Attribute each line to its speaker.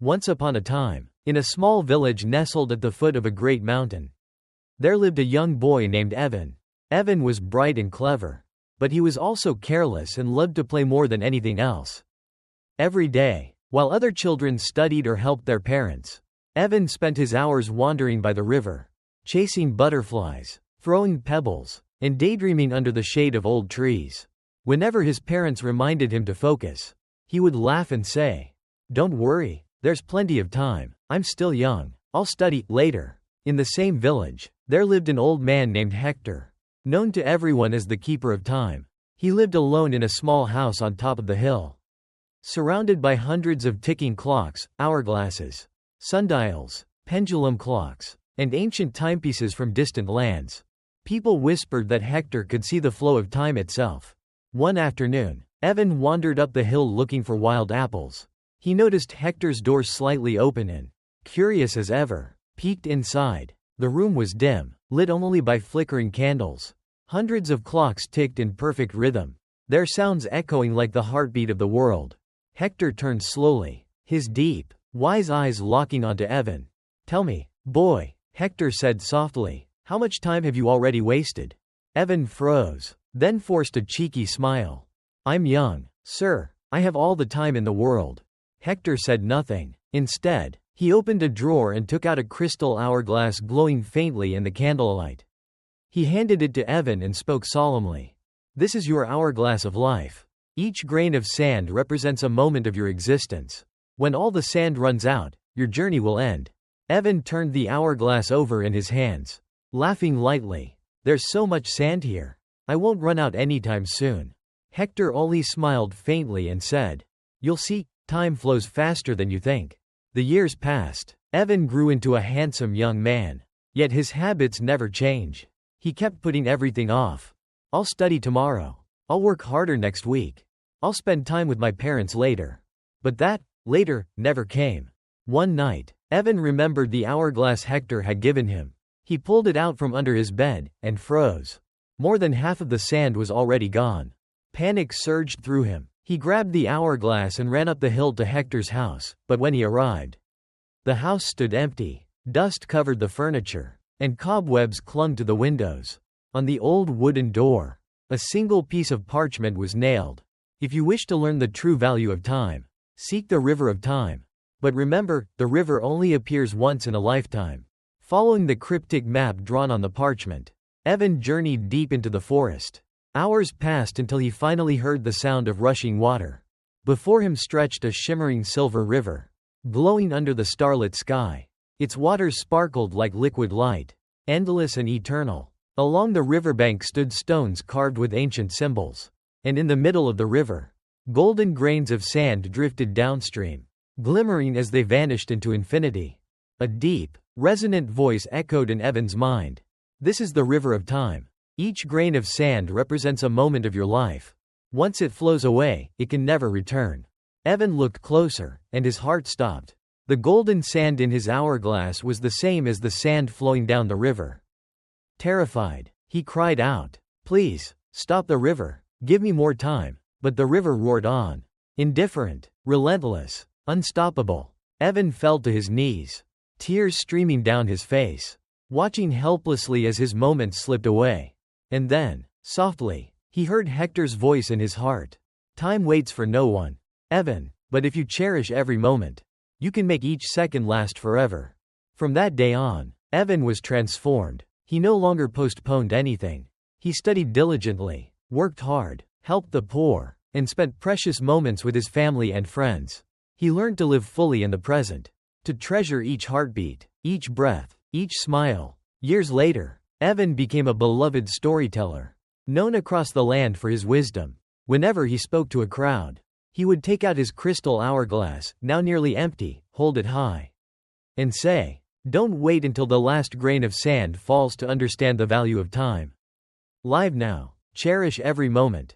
Speaker 1: Once upon a time, in a small village nestled at the foot of a great mountain, there lived a young boy named Evan. Evan was bright and clever, but he was also careless and loved to play more than anything else. Every day, while other children studied or helped their parents, Evan spent his hours wandering by the river, chasing butterflies, throwing pebbles, and daydreaming under the shade of old trees. Whenever his parents reminded him to focus, he would laugh and say, "Don't worry, there's plenty of time. I'm still young. I'll study later." In the same village, there lived an old man named Hector, known to everyone as the keeper of time. He lived alone in a small house on top of the hill, surrounded by hundreds of ticking clocks, hourglasses, sundials, pendulum clocks, and ancient timepieces from distant lands. People whispered that Hector could see the flow of time itself. One afternoon, Evan wandered up the hill looking for wild apples. He noticed Hector's door slightly open and, curious as ever, peeked inside. The room was dim, lit only by flickering candles. Hundreds of clocks ticked in perfect rhythm, their sounds echoing like the heartbeat of the world. Hector turned slowly, his deep, wise eyes locking onto Evan. "Tell me, boy," Hector said softly, "how much time have you already wasted?" Evan froze, then forced a cheeky smile. "I'm young, sir. I have all the time in the world." Hector said nothing. Instead, he opened a drawer and took out a crystal hourglass glowing faintly in the candlelight. He handed it to Evan and spoke solemnly. "This is your hourglass of life. Each grain of sand represents a moment of your existence. When all the sand runs out, your journey will end." Evan turned the hourglass over in his hands, laughing lightly. "There's so much sand here. I won't run out anytime soon." Hector only smiled faintly and said, "You'll see, time flows faster than you think." The years passed. Evan grew into a handsome young man. Yet his habits never change. He kept putting everything off. "I'll study tomorrow. I'll work harder next week. I'll spend time with my parents later." But that later never came. One night, Evan remembered the hourglass Hector had given him. He pulled it out from under his bed and froze. More than half of the sand was already gone. Panic surged through him. He grabbed the hourglass and ran up the hill to Hector's house, but when he arrived, the house stood empty. Dust covered the furniture, and cobwebs clung to the windows. On the old wooden door, a single piece of parchment was nailed. "If you wish to learn the true value of time, seek the river of time. But remember, the river only appears once in a lifetime." Following the cryptic map drawn on the parchment, Evan journeyed deep into the forest. Hours passed until he finally heard the sound of rushing water. Before him stretched a shimmering silver river, glowing under the starlit sky. Its waters sparkled like liquid light, endless and eternal. Along the riverbank stood stones carved with ancient symbols, and in the middle of the river, golden grains of sand drifted downstream, glimmering as they vanished into infinity. A deep, resonant voice echoed in Evan's mind. "This is the river of time. Each grain of sand represents a moment of your life. Once it flows away, it can never return." Evan looked closer, and his heart stopped. The golden sand in his hourglass was the same as the sand flowing down the river. Terrified, he cried out, "Please, stop the river. Give me more time." But the river roared on. Indifferent, relentless, unstoppable. Evan fell to his knees, tears streaming down his face, watching helplessly as his moments slipped away. And then, softly, he heard Hector's voice in his heart. "Time waits for no one, Evan, but if you cherish every moment, you can make each second last forever." From that day on, Evan was transformed. He no longer postponed anything. He studied diligently, worked hard, helped the poor, and spent precious moments with his family and friends. He learned to live fully in the present, to treasure each heartbeat, each breath, each smile. Years later, Evan became a beloved storyteller, known across the land for his wisdom. Whenever he spoke to a crowd, he would take out his crystal hourglass, now nearly empty, hold it high, and say, "Don't wait until the last grain of sand falls to understand the value of time. Live now, cherish every moment,